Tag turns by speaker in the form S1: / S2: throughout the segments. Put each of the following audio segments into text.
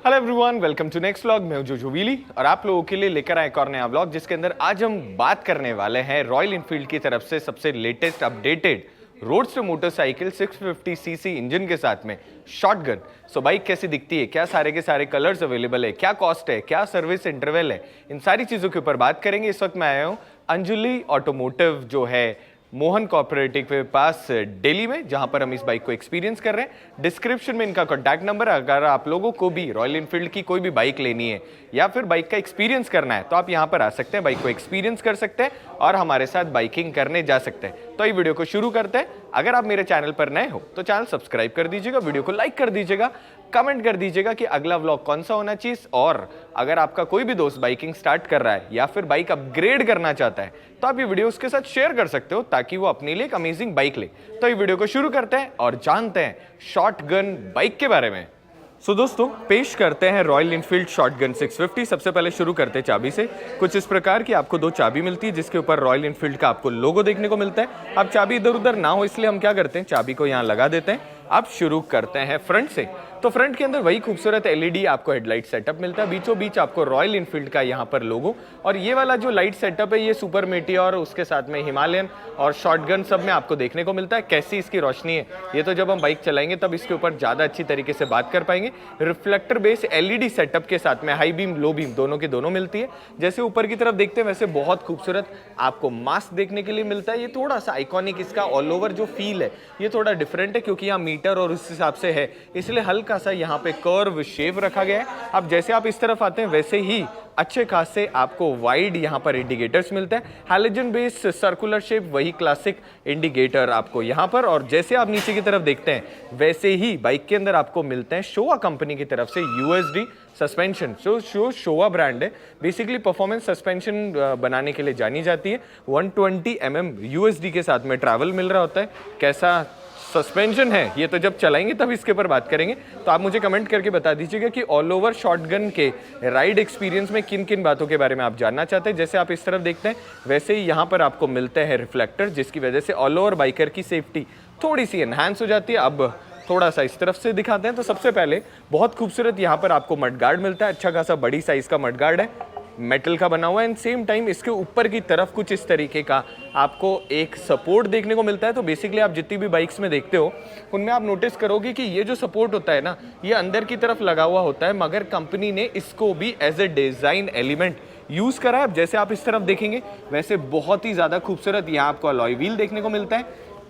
S1: Hello everyone, welcome to next vlog. मैं हूं जोजो व्हीली और आप लोगों के लिए लेकर आए एक और नया व्लॉग जिसके अंदर आज हम बात करने वाले हैं रॉयल इनफील्ड की तरफ से सबसे latest updated roadster motorcycle 650 CC engine के साथ में शॉटगन। सो बाइक कैसी दिखती है, क्या सारे के सारे कलर्स अवेलेबल है, क्या कॉस्ट है, क्या सर्विस इंटरवल है, इन सारी चीज़ों के ऊपर बात करेंगे। इस वक्त मैं आया हूँ अंजुली ऑटोमोटिव जो है मोहन कोऑपरेटिव के पास दिल्ली में, जहां पर हम इस बाइक को एक्सपीरियंस कर रहे हैं। डिस्क्रिप्शन में इनका कॉन्टैक्ट नंबर है। अगर आप लोगों को भी रॉयल इनफील्ड की कोई भी बाइक लेनी है या फिर बाइक का एक्सपीरियंस करना है तो आप यहां पर आ सकते हैं, बाइक को एक्सपीरियंस कर सकते हैं और हमारे साथ बाइकिंग करने जा सकते हैं। तो ये वीडियो को शुरू करते हैं। अगर आप मेरे चैनल पर नए हो तो चैनल सब्सक्राइब कर दीजिएगा, वीडियो को लाइक कर दीजिएगा, कमेंट कर दीजिएगा कि अगला व्लॉग कौन सा होना चाहिए। और अगर आपका कोई भी दोस्त बाइकिंग स्टार्ट कर रहा है या फिर बाइक अपग्रेड करना चाहता है तो आप ये वीडियो उसके साथ शेयर कर सकते हो ताकि वो अपने लिए एक अमेजिंग बाइक ले। तो ये वीडियो को शुरू करते हैं और जानते हैं शॉटगन बाइक के बारे में। सो दोस्तों, पेश करते हैं रॉयल इनफील्ड शॉटगन 650। सबसे पहले शुरू करते हैं चाबी से। कुछ इस प्रकार की आपको दो चाबी मिलती है जिसके ऊपर रॉयल इनफील्ड का आपको लोगो देखने को मिलता है। अब चाबी इधर उधर ना हो इसलिए हम क्या करते हैं, चाबी को यहाँ लगा देते हैं। अब शुरू करते हैं फ्रंट से। तो फ्रंट के अंदर वही खूबसूरत एलईडी आपको हेडलाइट सेटअप मिलता है, बीचों बीच आपको रॉयल इनफील्ड का यहाँ पर लोगो। और ये वाला जो लाइट सेटअप है ये सुपर मेटियोर, उसके साथ में हिमालयन और शॉटगन सब में आपको देखने को मिलता है। कैसी इसकी रोशनी है ये तो जब हम बाइक चलाएंगे तब इसके ऊपर ज़्यादा अच्छी तरीके से बात कर पाएंगे। रिफ्लेक्टर बेस एलईडी सेटअप के साथ में हाई बीम लो बीम दोनों की दोनों मिलती है। जैसे ऊपर की तरफ देखते हैं वैसे बहुत खूबसूरत आपको मास्क देखने के लिए मिलता है। ये थोड़ा सा आइकॉनिक, इसका ऑल ओवर जो फील है ये थोड़ा डिफरेंट है क्योंकि यहाँ मीटर और उस हिसाब से है, इसलिए हल्का सा यहाँ पे कर्व शेप रखा गया है। अब जैसे आप इस तरफ आते हैं वैसे ही अच्छे खासे आपको वाइड यहाँ पर इंडिकेटर्स मिलते हैं। हैलोजन बेस सर्कुलर शेप, वही क्लासिक इंडिकेटर आपको यहाँ पर। और जैसे आप नीचे की तरफ देखते हैं वैसे ही बाइक के अंदर आपको मिलते हैं शोवा कंपनी की तरफ से यूएसडी सस्पेंशन। जो शोवा ब्रांड है बेसिकली परफॉर्मेंस सस्पेंशन बनाने के लिए जानी जाती है। 120 mm यूएसडी के साथ में ट्रैवल मिल रहा होता है। कैसा सस्पेंशन है ये तो जब चलाएंगे तब इसके ऊपर बात करेंगे। तो आप मुझे कमेंट करके बता दीजिएगा कि ऑल ओवर शॉटगन के राइड एक्सपीरियंस में किन किन बातों के बारे में आप जानना चाहते हैं। जैसे आप इस तरफ देखते हैं वैसे ही यहाँ पर आपको मिलते हैं रिफ्लेक्टर, जिसकी वजह से ऑल ओवर बाइकर की सेफ्टी थोड़ी सी एनहांस हो जाती है। अब थोड़ा सा इस तरफ से दिखाते हैं। तो सबसे पहले बहुत खूबसूरत यहाँ पर आपको मडगार्ड मिलता है। अच्छा खासा बड़ी साइज का मडगार्ड है, मेटल का बना हुआ है। एंड सेम टाइम इसके ऊपर की तरफ कुछ इस तरीके का आपको एक सपोर्ट देखने को मिलता है। तो बेसिकली आप जितनी भी बाइक्स में देखते हो उनमें आप नोटिस करोगे कि ये जो सपोर्ट होता है ना ये अंदर की तरफ लगा हुआ होता है, मगर कंपनी ने इसको भी as a design element use करा है। जैसे आप इस तरफ देखेंगे वैसे बहुत ही ज्यादा खूबसूरत यहाँ आपको अलॉय व्हील देखने को मिलता है।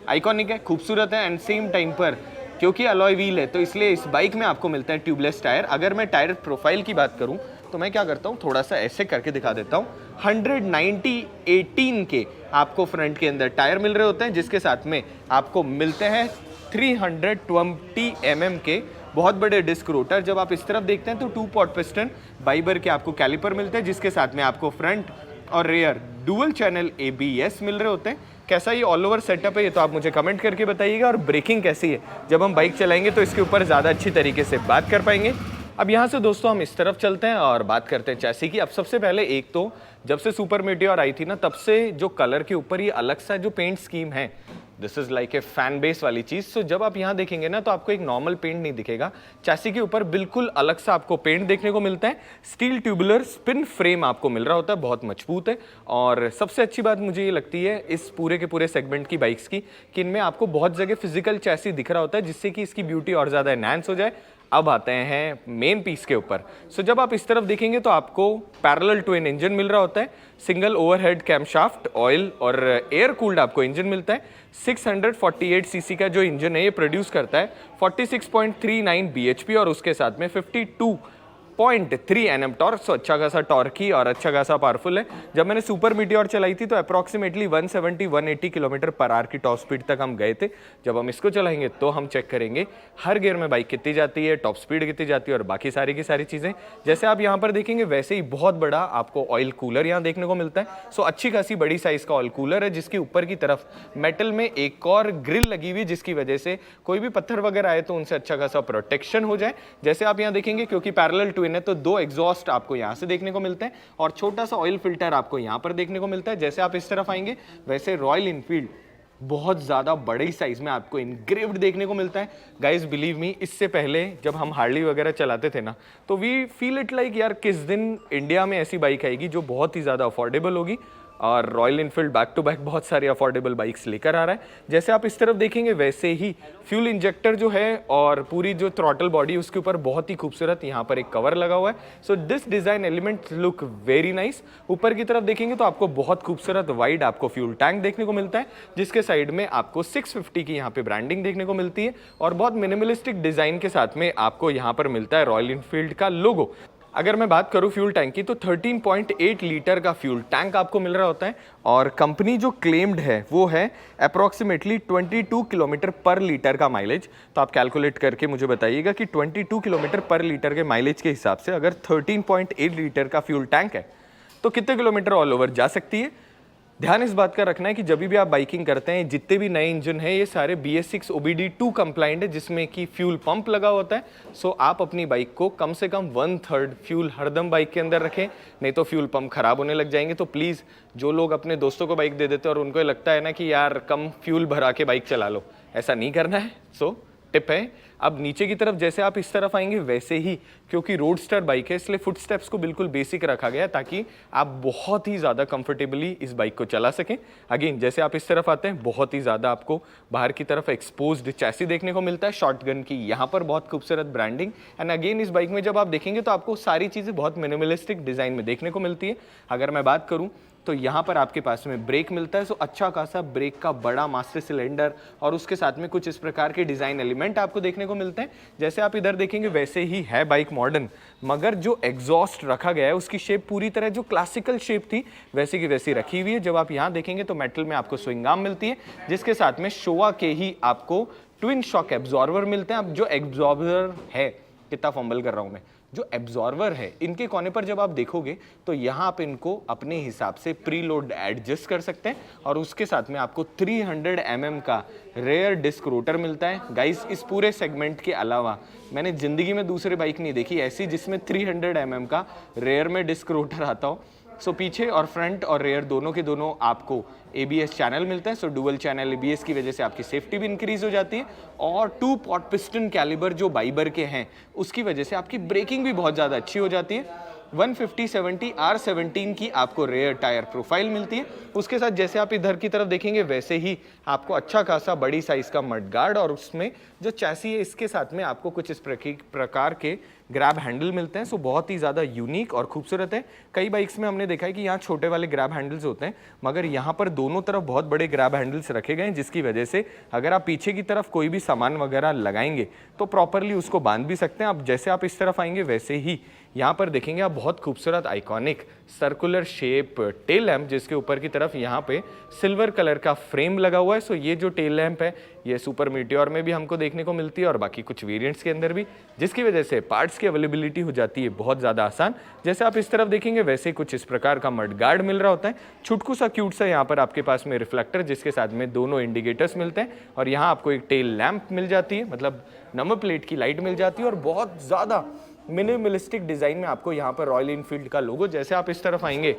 S1: आइकॉनिक है, खूबसूरत है। एंड सेम टाइम पर क्योंकि अलॉय व्हील है तो इसलिए इस बाइक में आपको मिलता है ट्यूबलेस टायर। अगर मैं टायर प्रोफाइल की बात करूं तो मैं क्या करता हूं, थोड़ा सा ऐसे करके दिखा देता हूं। 190/18 के आपको फ्रंट के अंदर टायर मिल रहे होते हैं, जिसके साथ में आपको मिलते हैं 320 mm के बहुत बड़े डिस्क रोटर। जब आप इस तरफ देखते हैं तो 2 पॉट पिस्टन बाइबर के आपको कैलिपर मिलते हैं, जिसके साथ में आपको फ्रंट और रेयर डुअल चैनल ABS मिल रहे होते हैं। कैसा ये ऑल ओवर सेटअप है ये तो आप मुझे कमेंट करके बताइएगा। और ब्रेकिंग कैसी है जब हम बाइक चलाएंगे तो इसके ऊपर ज़्यादा अच्छी तरीके से बात कर पाएंगे। अब यहाँ से दोस्तों हम इस तरफ चलते हैं और बात करते हैं चैसी की। अब सबसे पहले एक तो जब से सुपर मेटियोर आई थी ना तब से जो कलर के ऊपर ये अलग सा जो पेंट स्कीम है, this is like a fan base वाली चीज। सो जब आप यहाँ देखेंगे ना तो आपको एक नॉर्मल पेंट नहीं दिखेगा, चैसी के ऊपर बिल्कुल अलग सा आपको पेंट देखने को मिलता है। स्टील ट्यूबुलर स्पिन फ्रेम आपको मिल रहा होता है, बहुत मजबूत है। और सबसे अच्छी बात मुझे ये लगती है इस पूरे के पूरे सेगमेंट की बाइक्स की कि इनमें आपको बहुत जगह फिजिकल चैसी दिख रहा होता है, जिससे कि इसकी ब्यूटी और ज्यादा एनहांस हो जाए। अब आते हैं मेन पीस के ऊपर। सो जब आप इस तरफ देखेंगे तो आपको पैरेलल ट्विन इंजन मिल रहा होता है, सिंगल ओवरहेड कैमशाफ्ट ऑयल और एयर कूल्ड आपको इंजन मिलता है। 648 सीसी का जो इंजन है ये प्रोड्यूस करता है 46.39 bhp और उसके साथ में 52.3 Nm टॉर्क। सो अच्छा खासा टॉर्की और अच्छा खासा पावरफुल है। जब मैंने सुपर मीटियोर चलाई थी तो अप्रॉक्सीमेटली 170-180 km/h की टॉप स्पीड तक हम गए थे। जब हम इसको चलाएंगे तो हम चेक करेंगे हर गियर में बाइक कितनी जाती है, टॉप स्पीड कितनी जाती है और बाकी सारी की सारी चीज़ें। जैसे आप यहाँ पर देखेंगे वैसे ही बहुत बड़ा आपको ऑयल कूलर यहाँ देखने को मिलता है। सो अच्छी खासी बड़ी साइज का ऑयल कूलर है, जिसके ऊपर की तरफ मेटल में एक और ग्रिल लगी हुई है, जिसकी वजह से कोई भी पत्थर वगैरह आए तो उनसे अच्छा खासा प्रोटेक्शन हो जाए। जैसे आप यहाँ देखेंगे क्योंकि पैरेलल ट्विन है तो 2 एग्जॉस्ट आपको यहाँ से देखने को मिलते हैं और छोटा सा ऑयल फिल्टर आपको यहाँ पर देखने को मिलता है। जैसे आप इस तरफ आएंगे वैसे रॉयल इनफील्ड बहुत ज़्यादा बड़े साइज में आपको इनग्रेव्ड देखने को मिलता है। गाइज बिलीव मी, इससे पहले जब हम हार्ली वगैरह चलाते थे ना, तो वी फील इट लाइक यार किस दिन इंडिया में ऐसी बाइक आएगी जो बहुत ही ज़्यादा अफोर्डेबल होगी। और Royal Enfield back to back बहुत सारी अफोर्डेबल बाइक्स लेकर आ रहा है। जैसे आप इस तरफ देखेंगे वैसे ही फ्यूल इंजेक्टर जो है और पूरी जो थ्रॉटल बॉडी उसके ऊपर बहुत ही खूबसूरत यहाँ पर एक कवर लगा हुआ है। So this design element look very nice. ऊपर की तरफ देखेंगे तो आपको बहुत खूबसूरत वाइड आपको फ्यूल टैंक देखने को मिलता है, जिसके साइड में आपको 650 की यहाँ पे ब्रांडिंग देखने को मिलती है और बहुत मिनिमलिस्टिक डिजाइन के साथ में आपको यहाँ पर मिलता है रॉयल इनफील्ड का लोगो। अगर मैं बात करूं फ्यूल टैंक की तो 13.8 लीटर का फ्यूल टैंक आपको मिल रहा होता है और कंपनी जो क्लेम्ड है वो है अप्रॉक्सीमेटली 22 किलोमीटर पर लीटर का माइलेज। तो आप कैलकुलेट करके मुझे बताइएगा कि 22 किलोमीटर पर लीटर के माइलेज के हिसाब से अगर 13.8 लीटर का फ्यूल टैंक है तो कितने किलोमीटर ऑल ओवर जा सकती है। ध्यान इस बात का रखना है कि जब भी आप बाइकिंग करते हैं जितने भी नए इंजन है ये सारे BS6 OBD2 कंप्लाइंट है, जिसमें कि फ्यूल पंप लगा होता है। सो आप अपनी बाइक को कम से कम 1/3 फ्यूल हरदम बाइक के अंदर रखें, नहीं तो फ्यूल पंप खराब होने लग जाएंगे। तो प्लीज़ जो लोग अपने दोस्तों को बाइक दे देते हैं और उनको लगता है ना कि यार कम फ्यूल भरा के बाइक चला लो, ऐसा नहीं करना है। सो टिप है। अब नीचे की तरफ जैसे आप इस तरफ आएंगे वैसे ही, क्योंकि रोडस्टर बाइक है इसलिए फुट स्टेप्स को बिल्कुल बेसिक रखा गया ताकि आप बहुत ही ज़्यादा कंफर्टेबली इस बाइक को चला सकें। अगेन जैसे आप इस तरफ आते हैं बहुत ही ज़्यादा आपको बाहर की तरफ एक्सपोज्ड चैसी देखने को मिलता है, शॉटगन की यहाँ पर बहुत खूबसूरत ब्रांडिंग। एंड अगेन इस बाइक में जब आप देखेंगे तो आपको सारी चीज़ें बहुत मिनिमलिस्टिक डिज़ाइन में देखने को मिलती है। अगर मैं बात करूँ तो यहाँ पर आपके पास में ब्रेक मिलता है, सो अच्छा खासा ब्रेक का बड़ा मास्टर सिलेंडर और उसके साथ में कुछ इस प्रकार के डिज़ाइन एलिमेंट आपको देखने को मिलते हैं। जैसे आप इधर देखेंगे वैसे ही है बाइक मॉडर्न, मगर जो एग्जॉस्ट रखा गया है उसकी शेप पूरी तरह जो क्लासिकल शेप थी वैसी की वैसी रखी हुई है। जब आप यहाँ देखेंगे तो मेटल में आपको स्विंग आर्म मिलती है, जिसके साथ में शोवा के ही आपको ट्विन शॉक एब्जॉर्वर मिलते हैं। अब जो एब्जॉर्वर है, कितना फंबल कर रहा हूँ मैं, जो एब्जॉर्वर है इनके कोने पर जब आप देखोगे तो यहाँ आप इनको अपने हिसाब से प्री लोड एडजस्ट कर सकते हैं और उसके साथ में आपको 300 mm का रेयर डिस्क रोटर मिलता है। गाइस इस पूरे सेगमेंट के अलावा मैंने जिंदगी में दूसरी बाइक नहीं देखी ऐसी जिसमें 300 mm का रेयर में डिस्क रोटर आता हो। सो पीछे और फ्रंट और रेयर दोनों के दोनों आपको ABS चैनल मिलता है। सो डुअल चैनल ABS की वजह से आपकी सेफ्टी भी इंक्रीज हो जाती है और 2 पॉट पिस्टन कैलिबर जो बाइबर के हैं उसकी वजह से आपकी ब्रेकिंग भी बहुत ज़्यादा अच्छी हो जाती है। 150/70 R17 की आपको रेयर टायर प्रोफाइल मिलती है। उसके साथ जैसे आप इधर की तरफ देखेंगे वैसे ही आपको अच्छा खासा बड़ी साइज का मड गार्ड और उसमें जो चैसी है इसके साथ में आपको कुछ इस प्रकार के ग्रैब हैंडल मिलते हैं। सो बहुत ही ज़्यादा यूनिक और खूबसूरत है। कई बाइक्स में हमने देखा है कि यहाँ छोटे वाले ग्रैब हैंडल्स होते हैं, मगर यहाँ पर दोनों तरफ बहुत बड़े ग्रैब हैंडल्स रखे गए हैं, जिसकी वजह से अगर आप पीछे की तरफ कोई भी सामान वगैरह लगाएंगे तो प्रॉपरली उसको बांध भी सकते हैं। अब जैसे आप इस तरफ आएंगे वैसे ही यहाँ पर देखेंगे आप बहुत खूबसूरत iconic circular shape tail lamp, जिसके ऊपर की तरफ यहाँ पे सिल्वर कलर का फ्रेम लगा हुआ है। सो ये जो टेल लैम्प है ये सुपर मीटियोर में भी हमको देखने को मिलती है और बाकी कुछ वेरिएंट्स के अंदर भी, जिसकी वजह से पार्ट्स की अवेलेबिलिटी हो जाती है बहुत ज़्यादा आसान। जैसे आप इस तरफ देखेंगे वैसे कुछ इस प्रकार का मड गार्ड मिल रहा होता है, छुटकू सा क्यूट सा यहाँ पर आपके पास में रिफ्लेक्टर, जिसके साथ में दोनों इंडिकेटर्स मिलते हैं और यहाँ आपको एक टेल लैम्प मिल जाती है, मतलब नंबर प्लेट की लाइट मिल जाती है और बहुत ज़्यादा मिनिमलिस्टिक डिज़ाइन में आपको यहाँ पर रॉयल इनफील्ड का लोगो। जैसे आप इस तरफ आएंगे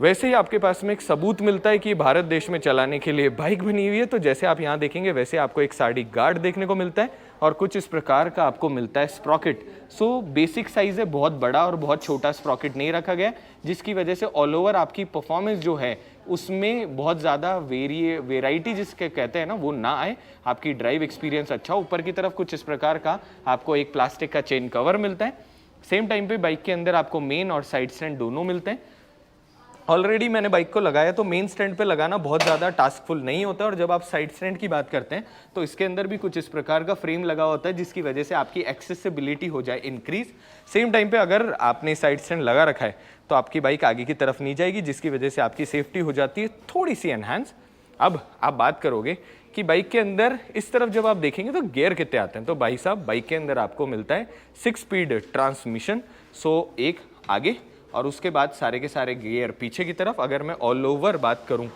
S1: वैसे ही आपके पास में एक सबूत मिलता है कि भारत देश में चलाने के लिए बाइक बनी हुई है। तो जैसे आप यहाँ देखेंगे वैसे आपको एक साड़ी गार्ड देखने को मिलता है और कुछ इस प्रकार का आपको मिलता है स्प्रॉकेट। सो बेसिक साइज है, बहुत बड़ा और बहुत छोटा स्प्रॉकेट नहीं रखा गया, जिसकी वजह से ऑल ओवर आपकी परफॉर्मेंस जो है उसमें बहुत ज़्यादा वेराइटी जिसके कहते हैं ना वो ना आए, आपकी ड्राइव एक्सपीरियंस अच्छा। ऊपर की तरफ कुछ इस प्रकार का आपको एक प्लास्टिक का चेन कवर मिलता है। सेम टाइम पे बाइक के अंदर आपको मेन और साइड स्टैंड दोनों मिलते हैं। ऑलरेडी मैंने बाइक को लगाया तो मेन स्टैंड पे लगाना बहुत ज़्यादा टास्कफुल नहीं होता और जब आप साइड स्टैंड की बात करते हैं तो इसके अंदर भी कुछ इस प्रकार का फ्रेम लगा होता है, जिसकी वजह से आपकी एक्सेसिबिलिटी हो जाए इंक्रीज। सेम टाइम पे अगर आपने साइड स्टैंड लगा रखा है तो आपकी बाइक आगे की तरफ नहीं जाएगी, जिसकी वजह से आपकी सेफ्टी हो जाती है थोड़ी सी एनहांस। अब आप बात करोगे कि बाइक के अंदर इस तरफ जब आप देखेंगे तो गियर कितने आते हैं, तो भाई साहब बाइक के अंदर आपको मिलता है 6 स्पीड ट्रांसमिशन। सो एक आगे और उसके बाद सारे के सारे गियर पीछे की तरफ। अगर मैं ऑल ओवर बात करूं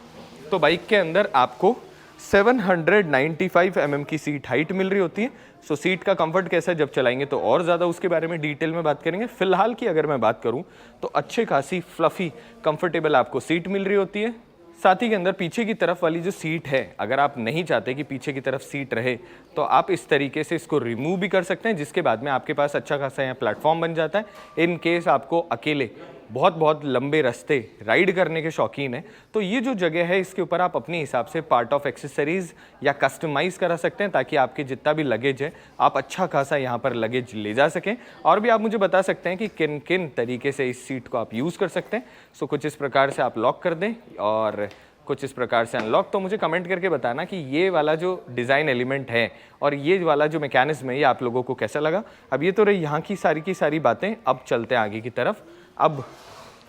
S1: तो बाइक के अंदर आपको 795 mm की सीट हाइट मिल रही होती है। सो सीट का कंफर्ट कैसा है जब चलाएंगे तो और ज़्यादा उसके बारे में डिटेल में बात करेंगे। फिलहाल की अगर मैं बात करूं तो अच्छे खासी फ्लफी कंफर्टेबल आपको सीट मिल रही होती है। साथ ही के अंदर पीछे की तरफ वाली जो सीट है, अगर आप नहीं चाहते कि पीछे की तरफ सीट रहे तो आप इस तरीके से इसको रिमूव भी कर सकते हैं, जिसके बाद में आपके पास अच्छा खासा यहाँ प्लेटफॉर्म बन जाता है। इन केस आपको अकेले बहुत बहुत लंबे रास्ते राइड करने के शौकीन हैं तो ये जो जगह है इसके ऊपर आप अपने हिसाब से पार्ट ऑफ एक्सेसरीज या कस्टमाइज़ करा सकते हैं, ताकि आपके जितना भी लगेज है आप अच्छा खासा यहाँ पर लगेज ले जा सकें। और भी आप मुझे बता सकते हैं कि किन किन तरीके से इस सीट को आप यूज़ कर सकते हैं। सो कुछ इस प्रकार से आप लॉक कर दें और कुछ इस प्रकार से अनलॉक। तो मुझे कमेंट करके बताना कि ये वाला जो डिज़ाइन एलिमेंट है और ये वाला जो मैकेनिज्म है ये आप लोगों को कैसा लगा। अब ये तो रही यहाँ की सारी बातें, अब चलते हैं आगे की तरफ। अब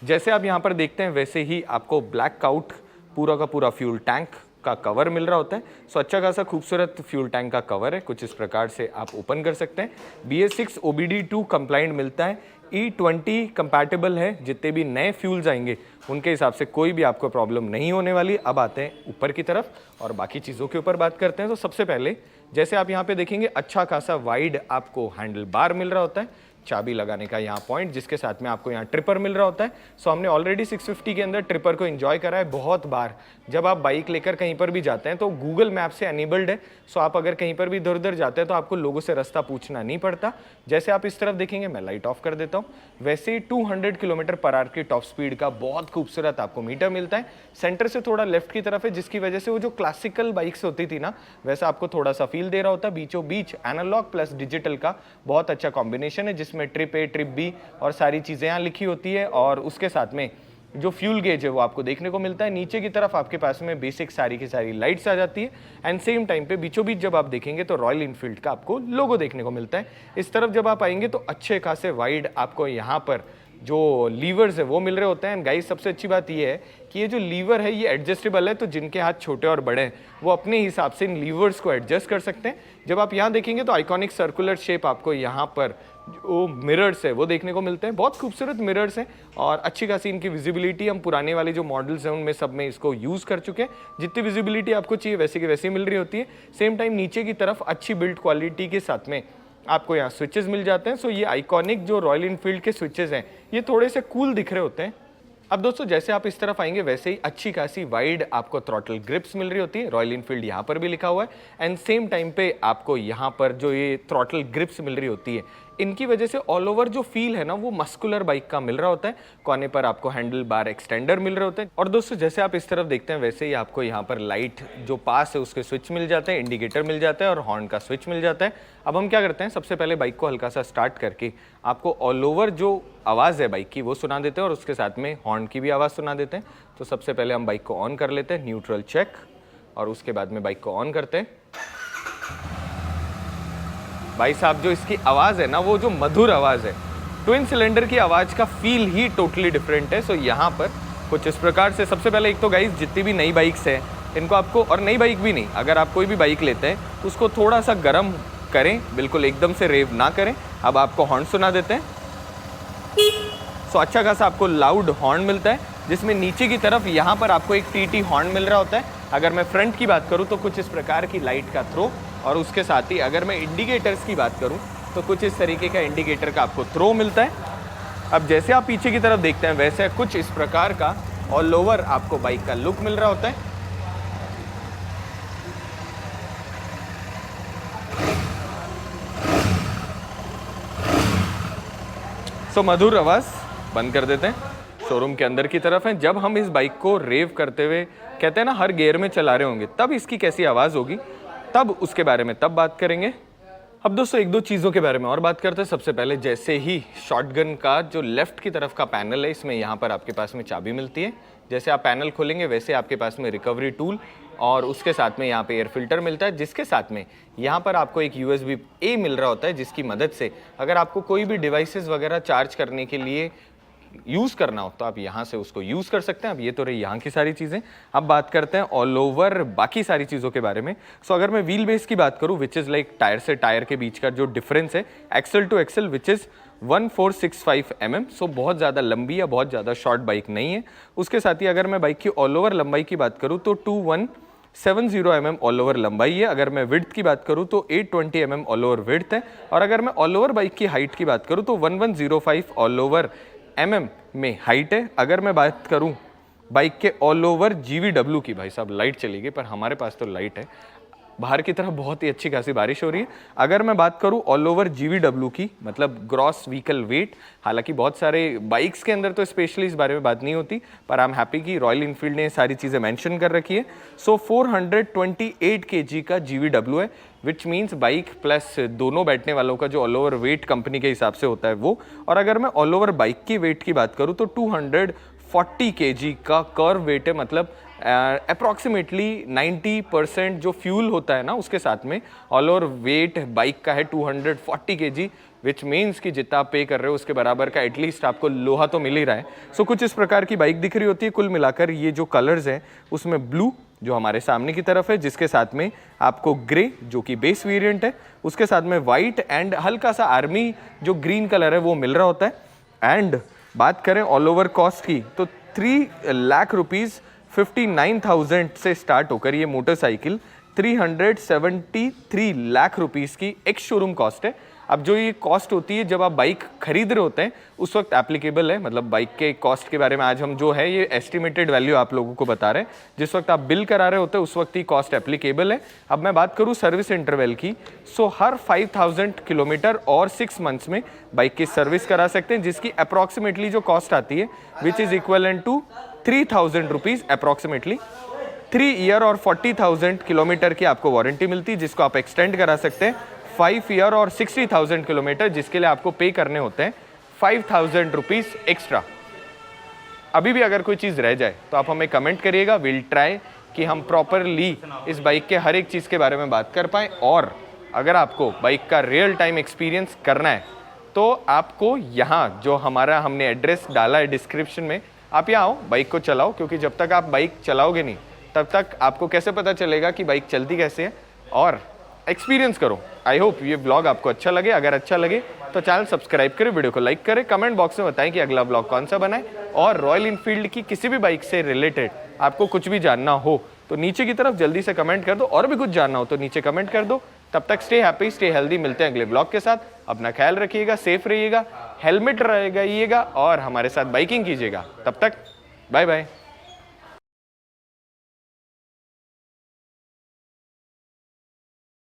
S1: जैसे आप यहाँ पर देखते हैं वैसे ही आपको ब्लैक आउट पूरा का पूरा फ्यूल टैंक का कवर मिल रहा होता है। सो अच्छा खासा खूबसूरत फ्यूल टैंक का कवर है, कुछ इस प्रकार से आप ओपन कर सकते हैं। BS6 OBD2 कंप्लाइंट मिलता है, E20 कंपैटिबल है। जितने भी नए फ्यूल्स आएंगे उनके हिसाब से कोई भी आपको प्रॉब्लम नहीं होने वाली। अब आते हैं ऊपर की तरफ और बाकी चीज़ों के ऊपर बात करते हैं। तो सबसे पहले जैसे आप यहाँ पे देखेंगे अच्छा खासा वाइड आपको हैंडल बार मिल रहा होता है, चाबी लगाने का यहाँ पॉइंट, जिसके साथ में आपको यहाँ ट्रिपर मिल रहा होता है। सो हमने ऑलरेडी 650 के अंदर ट्रिपर को एंजॉय करा है बहुत बार। जब आप बाइक लेकर कहीं पर भी जाते हैं तो गूगल मैप से एनेबल्ड है। सो आप अगर कहीं पर भी इधर उधर जाते हैं तो आपको लोगों से रास्ता पूछना नहीं पड़ता। जैसे आप इस तरफ देखेंगे, मैं लाइट ऑफ कर देता हूँ, वैसे 200 किलोमीटर/आवर की टॉप स्पीड का बहुत खूबसूरत आपको मीटर मिलता है। सेंटर से थोड़ा लेफ्ट की तरफ है, जिसकी वजह से वो जो क्लासिकल बाइक्स होती थी ना वैसा आपको थोड़ा सा फील दे रहा होता है। बीचों बीच एनालॉग प्लस डिजिटल का बहुत अच्छा कॉम्बिनेशन है, जिसमें ट्रिप ए ट्रिप बी और सारी चीज़ें यहाँ लिखी होती है। और उसके साथ में जो फ्यूल गेज है वो आपको देखने को मिलता है। नीचे की तरफ आपके पास में बेसिक सारी की सारी लाइट्स आ जाती है एंड सेम टाइम पे बीचों बीच जब आप देखेंगे तो रॉयल इनफील्ड का आपको लोगो देखने को मिलता है। इस तरफ जब आप आएंगे तो अच्छे खासे वाइड आपको यहाँ पर जो लीवर्स है वो मिल रहे होते हैं। एंड गाइस सबसे अच्छी बात ये है कि ये जो लीवर है ये एडजस्टेबल है, तो जिनके हाथ छोटे और बड़े हैं वो अपने हिसाब से इन लीवर्स को एडजस्ट कर सकते हैं। जब आप यहाँ देखेंगे तो आइकॉनिक सर्कुलर शेप आपको यहाँ पर जो मिरर्स है वो देखने को मिलते हैं। बहुत खूबसूरत मिरर्स हैं और अच्छी खासी इनकी विजिबिलिटी हम पुराने वाले जो मॉडल्स हैं उनमें सब में इसको यूज़ कर चुके हैं। जितनी विजिबिलिटी आपको चाहिए वैसे की वैसी मिल रही होती है। सेम टाइम नीचे की तरफ अच्छी बिल्ड क्वालिटी के साथ में आपको यहाँ स्विचेस मिल जाते हैं। सो ये आइकॉनिक जो रॉयल इनफील्ड के स्विचेस हैं ये थोड़े से कूल दिख रहे होते हैं। अब दोस्तों जैसे आप इस तरफ आएंगे वैसे ही अच्छी खासी वाइड आपको थ्रॉटल ग्रिप्स मिल रही होती है। रॉयल इनफील्ड यहाँ पर भी लिखा हुआ है एंड सेम टाइम पे आपको यहाँ पर जो ये थ्रॉटल ग्रिप्स मिल रही होती है इनकी वजह से ऑल ओवर जो फील है ना वो मस्कुलर बाइक का मिल रहा होता है। कोने पर आपको हैंडल बार एक्सटेंडर मिल रहे होते हैं। और दोस्तों जैसे आप इस तरफ देखते हैं वैसे ही आपको यहाँ पर लाइट जो पास है उसके स्विच मिल जाते हैं, इंडिकेटर मिल जाता है और हॉर्न का स्विच मिल जाता है। अब हम क्या करते हैं, सबसे पहले बाइक को हल्का सा स्टार्ट करके आपको ऑल ओवर जो आवाज़ है बाइक की वो सुना देते हैं और उसके साथ में हॉर्न की भी आवाज़ सुना देते हैं। तो सबसे पहले हम बाइक को ऑन कर लेते हैं, न्यूट्रल चेक, और उसके बाद में बाइक को ऑन करते हैं। भाई साहब जो इसकी आवाज़ है ना वो जो मधुर आवाज़ है, ट्विन सिलेंडर की आवाज़ का फील ही टोटली डिफरेंट है। सो यहाँ पर कुछ इस प्रकार से सबसे पहले एक तो गाइस जितनी भी नई बाइक्स हैं इनको आपको, और नई बाइक भी नहीं, अगर आप कोई भी बाइक लेते हैं उसको थोड़ा सा गर्म करें, बिल्कुल एकदम से रेव ना करें। अब आपको हॉर्न सुना देते हैं। सो अच्छा खासा आपको लाउड हॉर्न मिलता है, जिसमें नीचे की तरफ यहाँ पर आपको एक टीटी हॉर्न मिल रहा होता है। अगर मैं फ्रंट की बात करूँ तो कुछ इस प्रकार की लाइट का थ्रो, और उसके साथ ही अगर मैं इंडिकेटर्स की बात करूँ तो कुछ इस तरीके का इंडिकेटर का आपको थ्रो मिलता है। अब जैसे आप पीछे की तरफ देखते हैं वैसे कुछ इस प्रकार का ऑल ओवर आपको बाइक का लुक मिल रहा होता है। सो मधुर आवाज़ बंद कर देते हैं, शोरूम के अंदर की तरफ है। जब हम इस बाइक को रेव करते हुए कहते हैं ना हर गियर में चला रहे होंगे तब इसकी कैसी आवाज़ होगी, तब उसके बारे में तब बात करेंगे। अब दोस्तों एक दो चीज़ों के बारे में और बात करते हैं। सबसे पहले जैसे ही शॉटगन का जो लेफ्ट की तरफ का पैनल है इसमें यहाँ पर आपके पास में चाबी मिलती है। जैसे आप पैनल खोलेंगे वैसे आपके पास में रिकवरी टूल और उसके साथ में यहाँ पे एयर फिल्टर मिलता है, जिसके साथ में यहाँ पर आपको एक USB-A मिल रहा होता है, जिसकी मदद से अगर आपको कोई भी डिवाइसेस वगैरह चार्ज करने के लिए यूज़ करना हो तो आप यहाँ से उसको यूज़ कर सकते हैं। अब ये तो रही यहाँ की सारी चीज़ें। अब बात करते हैं ऑल ओवर बाकी सारी चीज़ों के बारे में। सो अगर मैं व्हील बेस की बात करूँ विच इज़ लाइक टायर से टायर के बीच का जो डिफरेंस है axle to axle which is 1465 mm। So बहुत ज़्यादा लंबी या बहुत ज़्यादा शॉर्ट बाइक नहीं है। उसके साथ ही अगर मैं बाइक की ऑल ओवर लंबाई की बात करूँ तो 2170 mm ऑल ओवर लंबाई है। अगर मैं विड्थ की बात करूँ तो 820 mm ऑल ओवर विड्थ है। और अगर मैं ऑल ओवर बाइक की हाइट की बात करूँ तो 1105 ऑल ओवर mm में हाइट है। अगर मैं बात करूँ बाइक के ऑल ओवर GVW की। भाई साहब लाइट चली गई, पर हमारे पास तो लाइट है। बाहर की तरफ बहुत ही अच्छी खासी बारिश हो रही है। अगर मैं बात करूं ऑल ओवर GVW की, मतलब ग्रॉस व्हीकल वेट, हालांकि बहुत सारे बाइक्स के अंदर तो स्पेशली इस बारे में बात नहीं होती, पर आई एम हैप्पी कि रॉयल इनफील्ड ने सारी चीज़ें मेंशन कर रखी है। सो 428 kg का GVW है, विच मीन्स बाइक प्लस दोनों बैठने वालों का जो ऑल ओवर वेट कंपनी के हिसाब से होता है वो। और अगर मैं ऑल ओवर बाइक की वेट की बात करूँ तो 240 kg का कर्व वेट है, मतलब अप्रॉक्सीमेटली 90% जो फ्यूल होता है ना उसके साथ में ऑल ओवर वेट बाइक का है 240 kg, विच मीन्स कि जितना आप पे कर रहे हो उसके बराबर का एटलीस्ट आपको लोहा तो मिल ही रहा है। सो कुछ इस प्रकार की बाइक दिख रही होती है। कुल मिलाकर ये जो कलर्स हैं उसमें ब्लू जो हमारे सामने की तरफ है, जिसके साथ में आपको ग्रे जो कि बेस वेरिएंट है, उसके साथ में वाइट एंड हल्का सा आर्मी जो ग्रीन कलर है वो मिल रहा होता है। एंड बात करें ऑल ओवर कॉस्ट की तो 3 लाख रुपीज़ 59,000 से स्टार्ट होकर ये मोटरसाइकिल 373 लाख रुपीस की एक्स शोरूम कॉस्ट है। अब जो ये कॉस्ट होती है जब आप बाइक खरीद रहे होते हैं उस वक्त एप्लीकेबल है, मतलब बाइक के कॉस्ट के बारे में आज हम जो है ये एस्टिमेटेड वैल्यू आप लोगों को बता रहे हैं। जिस वक्त आप बिल करा रहे होते हैं उस वक्त ही कॉस्ट एप्लीकेबल है। अब मैं बात करूँ सर्विस इंटरवल की, सो हर 5000 किलोमीटर और 6 मंथ्स में बाइक की सर्विस करा सकते हैं, जिसकी अप्रॉक्सीमेटली जो कॉस्ट आती है which is equivalent to 3000 rupees approximately. 3 year और 40,000 किलोमीटर की आपको वारंटी मिलती है, जिसको आप एक्सटेंड करा सकते हैं 5 ईयर और 60,000 किलोमीटर, जिसके लिए आपको पे करने होते हैं 5,000 रुपीज़ एक्स्ट्रा। अभी भी अगर कोई चीज़ रह जाए तो आप हमें कमेंट करिएगा, विल ट्राई कि हम प्रॉपरली इस बाइक के हर एक चीज़ के बारे में बात कर पाएँ। और अगर आपको बाइक का रियल टाइम एक्सपीरियंस करना है तो आपको यहाँ जो हमारा हमने एड्रेस डाला है डिस्क्रिप्शन में, आप यहाँ आओ, बाइक को चलाओ, क्योंकि जब तक आप बाइक चलाओगे नहीं तब तक आपको कैसे पता चलेगा कि बाइक चलती कैसे है, और एक्सपीरियंस करो। आई होप ये ब्लॉग आपको अच्छा लगे। अगर अच्छा लगे तो चैनल सब्सक्राइब करें, वीडियो को लाइक करें, कमेंट बॉक्स में बताएं कि अगला ब्लॉग कौन सा बनाए। और रॉयल इनफील्ड की किसी भी बाइक से रिलेटेड आपको कुछ भी जानना हो तो नीचे की तरफ जल्दी से कमेंट कर दो, और भी कुछ जानना हो तो नीचे कमेंट कर दो। तब तक स्टे हैप्पी, स्टे हेल्दी, मिलते हैं अगले ब्लॉग के साथ। अपना ख्याल रखिएगा, सेफ रहिएगा, हेलमेट लगाइएगा और हमारे साथ बाइकिंग कीजिएगा। तब तक बाय बाय।